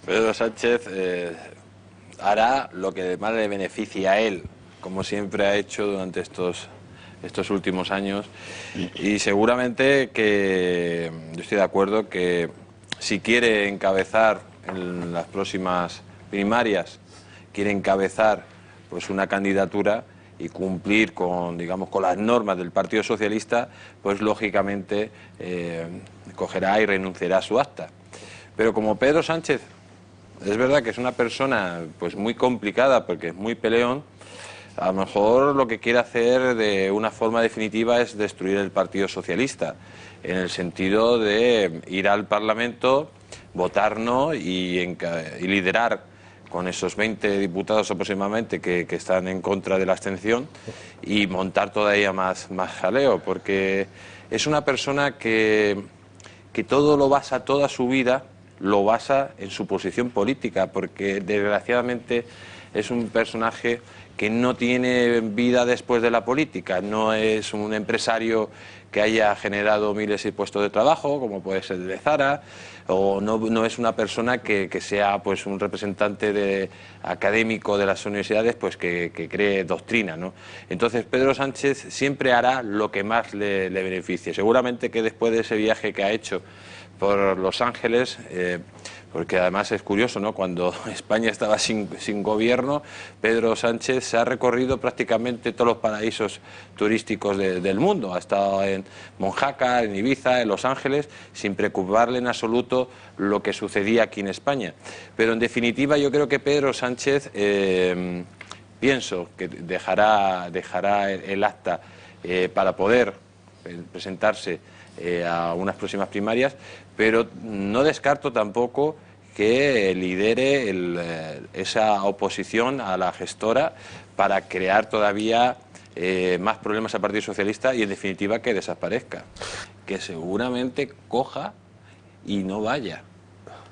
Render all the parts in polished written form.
Pedro Sánchez hará lo que más le beneficie a él, como siempre ha hecho durante estos últimos años, y seguramente que yo estoy de acuerdo que si quiere encabezar en las próximas primarias, quiere encabezar pues una candidatura y cumplir con, digamos, con las normas del Partido Socialista, pues lógicamente cogerá y renunciará a su acta. Pero como Pedro Sánchez es verdad que es una persona pues muy complicada porque es muy peleón, a lo mejor lo que quiere hacer de una forma definitiva es destruir el Partido Socialista, en el sentido de ir al Parlamento, votar no y liderar con esos 20 diputados aproximadamente que están en contra de la abstención y montar todavía más jaleo, porque es una persona que todo lo basa, toda su vida lo basa en su posición política, porque desgraciadamente es un personaje que no tiene vida después de la política, no es un empresario que haya generado miles de puestos de trabajo, como puede ser de Zara, o no es una persona que sea pues un representante académico de las universidades pues que cree doctrina, ¿no? Entonces Pedro Sánchez siempre hará lo que más le beneficie. Seguramente que después de ese viaje que ha hecho por Los Ángeles, porque además es curioso, ¿no? Cuando España estaba sin gobierno, Pedro Sánchez se ha recorrido prácticamente todos los paraísos turísticos del mundo. Ha estado en Monjaca, en Ibiza, en Los Ángeles, sin preocuparle en absoluto lo que sucedía aquí en España. Pero en definitiva yo creo que Pedro Sánchez, pienso que dejará el acta para poder presentarse a unas próximas primarias, pero no descarto tampoco que lidere esa oposición a la gestora para crear todavía más problemas al Partido Socialista y en definitiva que desaparezca, que seguramente coja y no vaya,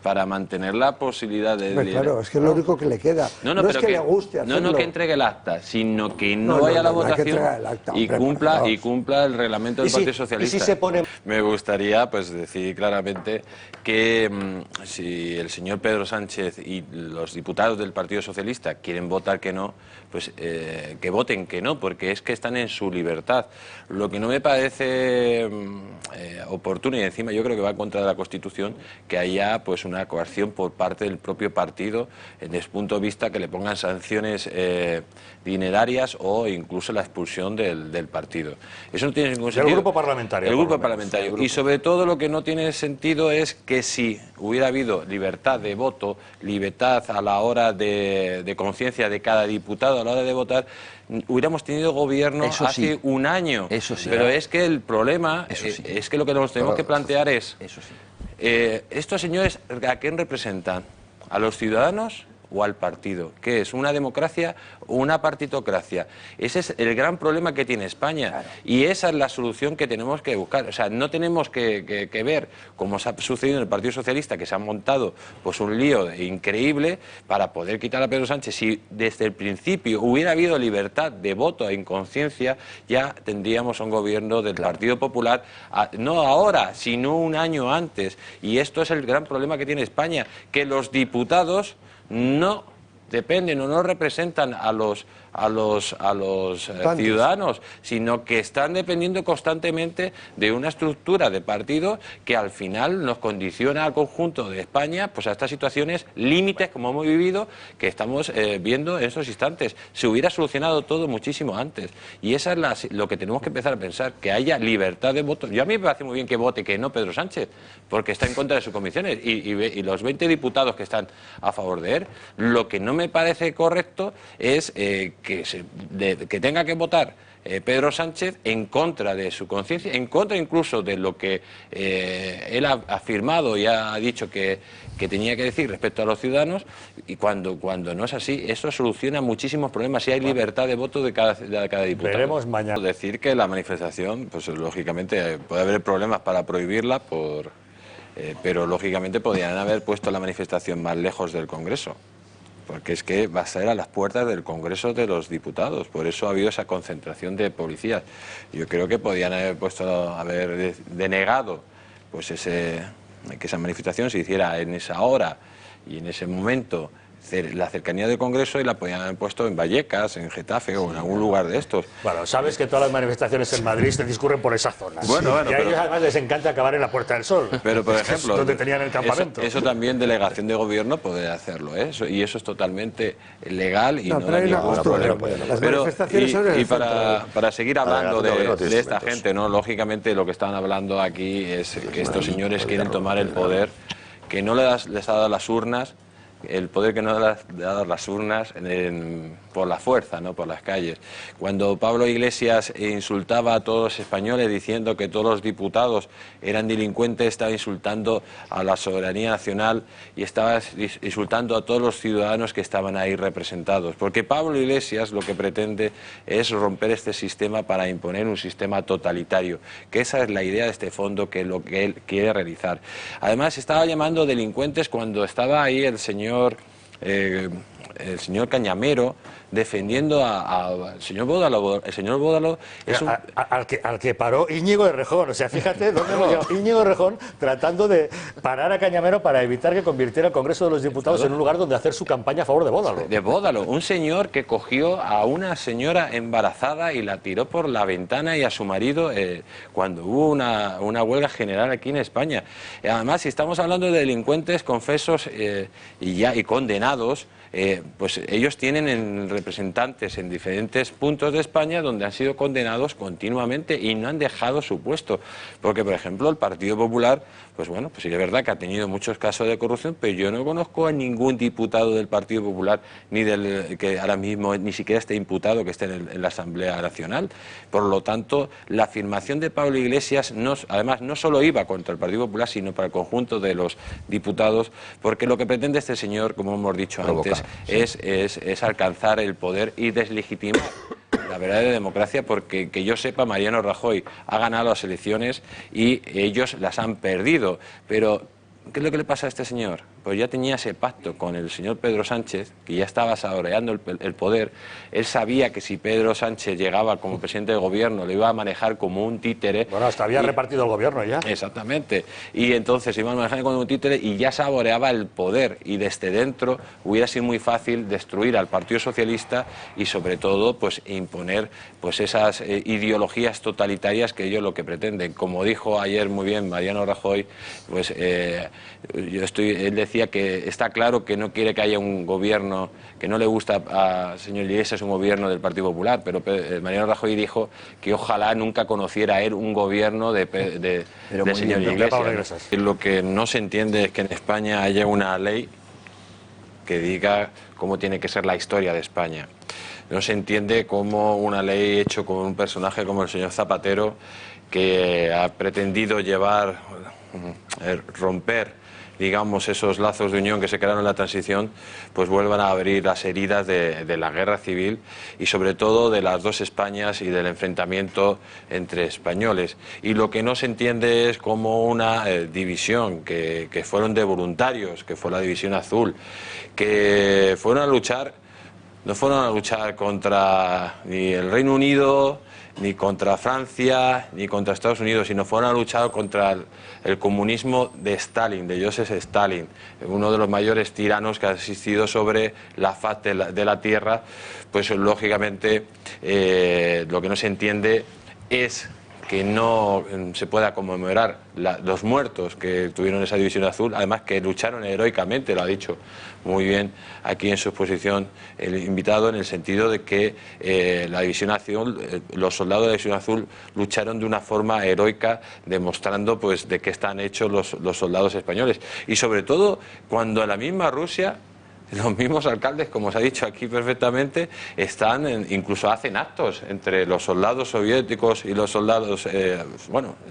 para mantener la posibilidad de... Claro, es que es lo único que le queda. No, es que le guste hacerlo. No que entregue el acta, sino que no vaya a la votación y cumpla el reglamento del Partido Socialista. ¿Y si se pone... Me gustaría pues decir claramente que si el señor Pedro Sánchez y los diputados del Partido Socialista quieren votar que no, pues que voten que no, porque es que están en su libertad. Lo que no me parece oportuno, y encima yo creo que va en contra de la Constitución, que haya pues una coacción por parte del propio partido, desde el punto de vista que le pongan sanciones dinerarias o incluso la expulsión del partido. Eso no tiene ningún sentido. El grupo parlamentario. El grupo parlamentario. Y sobre todo lo que no tiene sentido es que si hubiera habido libertad de voto, libertad a la hora de conciencia de cada diputado a la hora de votar, hubiéramos tenido gobierno hace un año. Eso sí. Pero es que el problema es que lo que nos tenemos que plantear es... Eso sí. ¿Estos señores a quién representan? ¿A los ciudadanos o al partido? ¿Qué es? ¿Una democracia o una partitocracia? Ese es el gran problema que tiene España. Claro. Y esa es la solución que tenemos que buscar. O sea, no tenemos que ver, como se ha sucedido en el Partido Socialista, que se ha montado pues un lío increíble para poder quitar a Pedro Sánchez. Si desde el principio hubiera habido libertad de voto en conciencia, ya tendríamos un gobierno del Partido Popular, no ahora, sino un año antes. Y esto es el gran problema que tiene España, que los diputados no dependen o no representan a los ciudadanos, sino que están dependiendo constantemente de una estructura de partido que al final nos condiciona al conjunto de España pues a estas situaciones límites como hemos vivido, que estamos viendo en estos instantes. Se hubiera solucionado todo muchísimo antes, y esa es lo que tenemos que empezar a pensar, que haya libertad de voto. Yo a mí me parece muy bien que vote que no Pedro Sánchez, porque está en contra de sus convicciones, y los 20 diputados que están a favor de él. Lo que no me parece correcto es que tenga que votar Pedro Sánchez en contra de su conciencia, en contra incluso de lo que él ha afirmado y ha dicho que tenía que decir respecto a los ciudadanos, y cuando no es así, eso soluciona muchísimos problemas si hay libertad de voto de cada diputado. Veremos mañana. Decir que la manifestación, pues lógicamente puede haber problemas para prohibirla, pero lógicamente podrían haber puesto la manifestación más lejos del Congreso, porque es que va a ser a las puertas del Congreso de los Diputados. Por eso ha habido esa concentración de policías. Yo creo que podían haber denegado pues que esa manifestación se hiciera en esa hora y en ese momento la cercanía del Congreso y la podían haber puesto en Vallecas, en Getafe o en algún lugar de estos. Bueno, sabes que todas las manifestaciones en Madrid se discurren por esa zona. Bueno, y a ellos además les encanta acabar en la Puerta del Sol. Pero, por ejemplo, donde tenían el campamento. Eso también delegación de gobierno podría hacerlo, ¿eh? Y eso es totalmente legal y no pero hay da una ningún costumbre. problema. Las manifestaciones son en el para seguir hablando de esta instrumentos. gente, ¿no? Lógicamente lo que están hablando aquí es que estos señores quieren tomar el poder que no les ha dado las urnas, el poder que no le ha dado las urnas por la fuerza, no por las calles. Cuando Pablo Iglesias insultaba a todos los españoles diciendo que todos los diputados eran delincuentes, estaba insultando a la soberanía nacional y estaba insultando a todos los ciudadanos que estaban ahí representados. Porque Pablo Iglesias lo que pretende es romper este sistema para imponer un sistema totalitario, que esa es la idea de este fondo, que es lo que él quiere realizar. Además, estaba llamando delincuentes cuando estaba ahí el señor Cañamero defendiendo al señor Bódalo. El señor Bódalo es un... al que paró Íñigo Errejón. O sea, fíjate dónde hemos llegado. Íñigo Errejón tratando de parar a Cañamero para evitar que convirtiera el Congreso de los Diputados en un lugar donde hacer su campaña a favor de Bódalo. De Bódalo, un señor que cogió a una señora embarazada y la tiró por la ventana, y a su marido cuando hubo una huelga general aquí en España. Además, si estamos hablando de delincuentes confesos y condenados, pues ellos tienen representantes en diferentes puntos de España donde han sido condenados continuamente y no han dejado su puesto. Porque, por ejemplo, el Partido Popular, pues bueno, pues sí es verdad que ha tenido muchos casos de corrupción, pero yo no conozco a ningún diputado del Partido Popular, ni del que ahora mismo ni siquiera esté imputado, que esté en la Asamblea Nacional. Por lo tanto, la afirmación de Pablo Iglesias, además, no solo iba contra el Partido Popular, sino para el conjunto de los diputados, porque lo que pretende este señor, como hemos dicho antes, es alcanzar el poder y deslegitimar la verdadera democracia, porque que yo sepa, Mariano Rajoy ha ganado las elecciones y ellos las han perdido. Pero, ¿qué es lo que le pasa a este señor? Pues ya tenía ese pacto con el señor Pedro Sánchez, que ya estaba saboreando el poder. Él sabía que si Pedro Sánchez llegaba como presidente de gobierno, lo iba a manejar como un títere. Bueno, hasta había repartido el gobierno ya. Exactamente. Y entonces iba a manejar como un títere y ya saboreaba el poder. Y desde dentro hubiera sido muy fácil destruir al Partido Socialista y, sobre todo, pues imponer pues esas ideologías totalitarias que ellos lo que pretenden. Como dijo ayer muy bien Mariano Rajoy, pues él decía que está claro que no quiere que haya un gobierno, que no le gusta al señor Iglesias un gobierno del Partido Popular, pero Mariano Rajoy dijo que ojalá nunca conociera él un gobierno de señor Iglesias. Lo que no se entiende es que en España haya una ley que diga cómo tiene que ser la historia de España. No se entiende cómo una ley hecha con un personaje como el señor Zapatero, que ha pretendido romper, digamos, esos lazos de unión que se crearon en la transición, pues vuelvan a abrir las heridas de la guerra civil y, sobre todo, de las dos Españas y del enfrentamiento entre españoles. Y lo que no se entiende es cómo una división que fueron de voluntarios, que fue la División Azul, que fueron a luchar, no fueron a luchar contra ni el Reino Unido, ni contra Francia, ni contra Estados Unidos, sino fueron a luchar contra el comunismo de Stalin, de Joseph Stalin, uno de los mayores tiranos que ha existido sobre la faz de la tierra. Pues lógicamente lo que no se entiende es que no se pueda conmemorar los muertos que tuvieron esa División Azul, además que lucharon heroicamente, lo ha dicho muy bien aquí en su exposición el invitado, en el sentido de que la División Azul, los soldados de la División Azul lucharon de una forma heroica, demostrando pues de qué están hechos los soldados españoles. Y sobre todo cuando en la misma Rusia los mismos alcaldes, como se ha dicho aquí perfectamente, incluso hacen actos entre los soldados soviéticos y los soldados,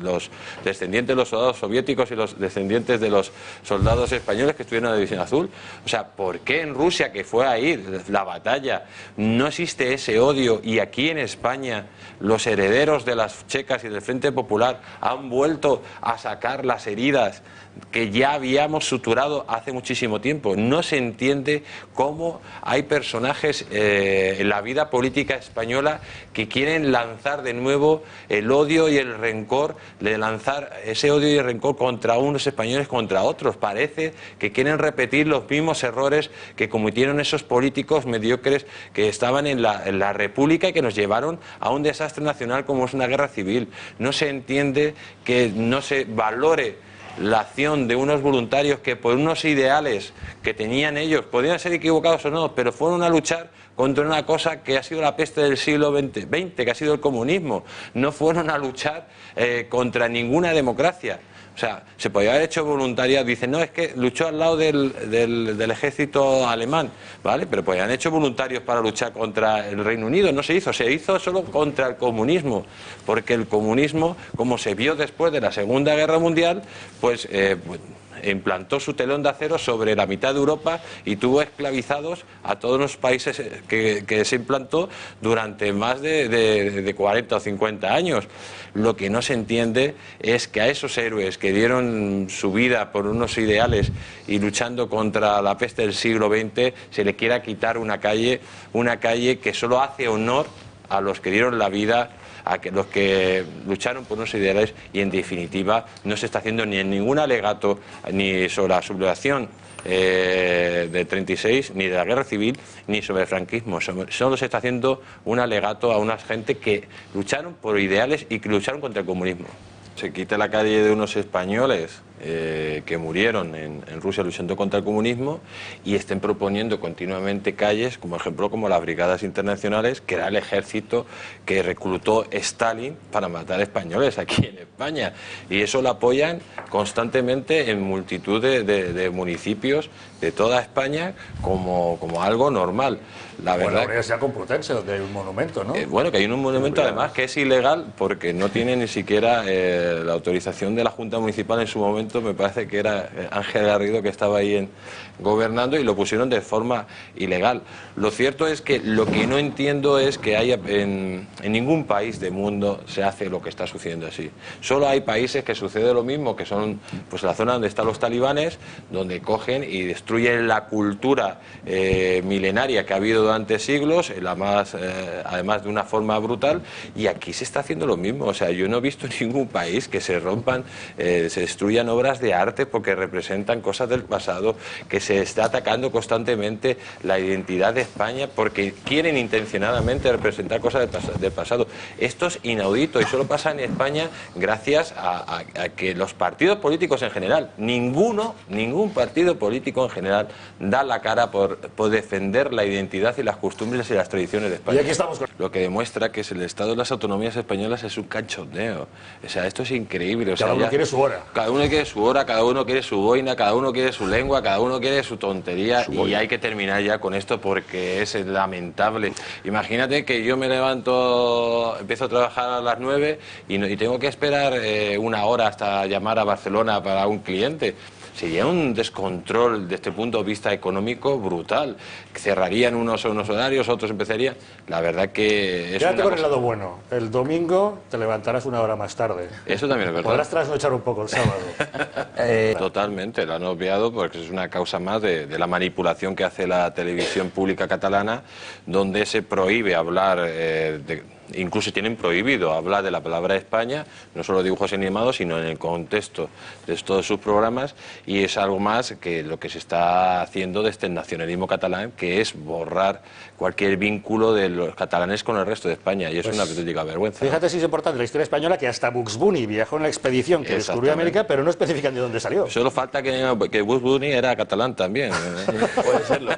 los descendientes de los soldados soviéticos y los descendientes de los soldados españoles que estuvieron en la División Azul. O sea, ¿por qué en Rusia, que fue ahí la batalla, no existe ese odio, y aquí en España los herederos de las checas y del Frente Popular han vuelto a sacar las heridas que ya habíamos suturado hace muchísimo tiempo? No se entiende entiende cómo hay personajes en la vida política española que quieren lanzar de nuevo el odio y el rencor, de lanzar ese odio y el rencor contra unos españoles contra otros. Parece que quieren repetir los mismos errores que cometieron esos políticos mediocres que estaban en la República y que nos llevaron a un desastre nacional como es una guerra civil. No se entiende que no se valore la acción de unos voluntarios que por unos ideales que tenían ellos, podían ser equivocados o no, pero fueron a luchar contra una cosa que ha sido la peste del siglo XX, que ha sido el comunismo. No fueron a luchar contra ninguna democracia. O sea, se podía haber hecho voluntariado. Dicen, no, es que luchó al lado del ejército alemán, ¿vale? Pero pues han hecho voluntarios para luchar contra el Reino Unido. No se hizo solo contra el comunismo, porque el comunismo, como se vio después de la Segunda Guerra Mundial, pues implantó su telón de acero sobre la mitad de Europa y tuvo esclavizados a todos los países que se implantó durante más de 40 o 50 años. Lo que no se entiende es que a esos héroes que dieron su vida por unos ideales y luchando contra la peste del siglo XX se le quiera quitar una calle que solo hace honor a los que dieron la vida, a que los que lucharon por unos ideales, y en definitiva no se está haciendo ni en ningún alegato ni sobre la sublevación de 36, ni de la guerra civil, ni sobre el franquismo. Solo se está haciendo un alegato a una gente que lucharon por ideales y que lucharon contra el comunismo. Se quita la calle de unos españoles que murieron en Rusia luchando contra el comunismo y estén proponiendo continuamente calles, como ejemplo como las brigadas internacionales, que era el ejército que reclutó Stalin para matar españoles aquí en España. Y eso lo apoyan constantemente en multitud de municipios de toda España como algo normal. La verdad, la Universidad Complutense, donde hay un monumento, ¿no? Bueno, que hay un monumento además que es ilegal porque no tiene ni siquiera la autorización de la Junta Municipal en su momento. Me parece que era Ángel Garrido que estaba ahí gobernando y lo pusieron de forma ilegal. Lo cierto es que lo que no entiendo es que haya en ningún país del mundo se hace lo que está sucediendo así. Solo hay países que sucede lo mismo, que son pues la zona donde están los talibanes, donde cogen y destruyen la cultura milenaria que ha habido durante siglos, además de una forma brutal, y aquí se está haciendo lo mismo. O sea, yo no he visto ningún país que se rompan, se destruyan obras de arte porque representan cosas del pasado, que se está atacando constantemente la identidad de España porque quieren intencionadamente representar cosas del pasado. Esto es inaudito y solo pasa en España gracias a que los partidos políticos en general, ningún partido político en general da la cara por defender la identidad y las costumbres y las tradiciones de España. Y aquí estamos con... Lo que demuestra que el Estado de las autonomías españolas es un cachondeo. O sea, esto es increíble. O sea, cada uno quiere su hora. Cada uno quiere su hora, cada uno quiere su boina, cada uno quiere su lengua, cada uno quiere su tontería, y hay que terminar ya con esto porque es lamentable. Imagínate que yo me levanto, empiezo a trabajar a las 9 y tengo que esperar una hora hasta llamar a Barcelona para un cliente. Sería un descontrol desde el punto de vista económico brutal. Cerrarían unos horarios, otros empezarían. La verdad que es Quédate con el lado bueno. El domingo te levantarás una hora más tarde. Eso también es verdad. Podrás trasnochar un poco el sábado. Totalmente, lo han obviado porque es una causa más de la manipulación que hace la televisión pública catalana, donde se prohíbe hablar incluso tienen prohibido hablar de la palabra España, no solo dibujos animados, sino en el contexto de todos sus programas, y es algo más que lo que se está haciendo desde el nacionalismo catalán, que es borrar cualquier vínculo de los catalanes con el resto de España, y es una auténtica vergüenza. Fíjate si es importante la historia española, que hasta Bugs Bunny viajó en la expedición que descubrió América, pero no especifican de dónde salió. Solo falta que Bugs Bunny era catalán también. Puede serlo.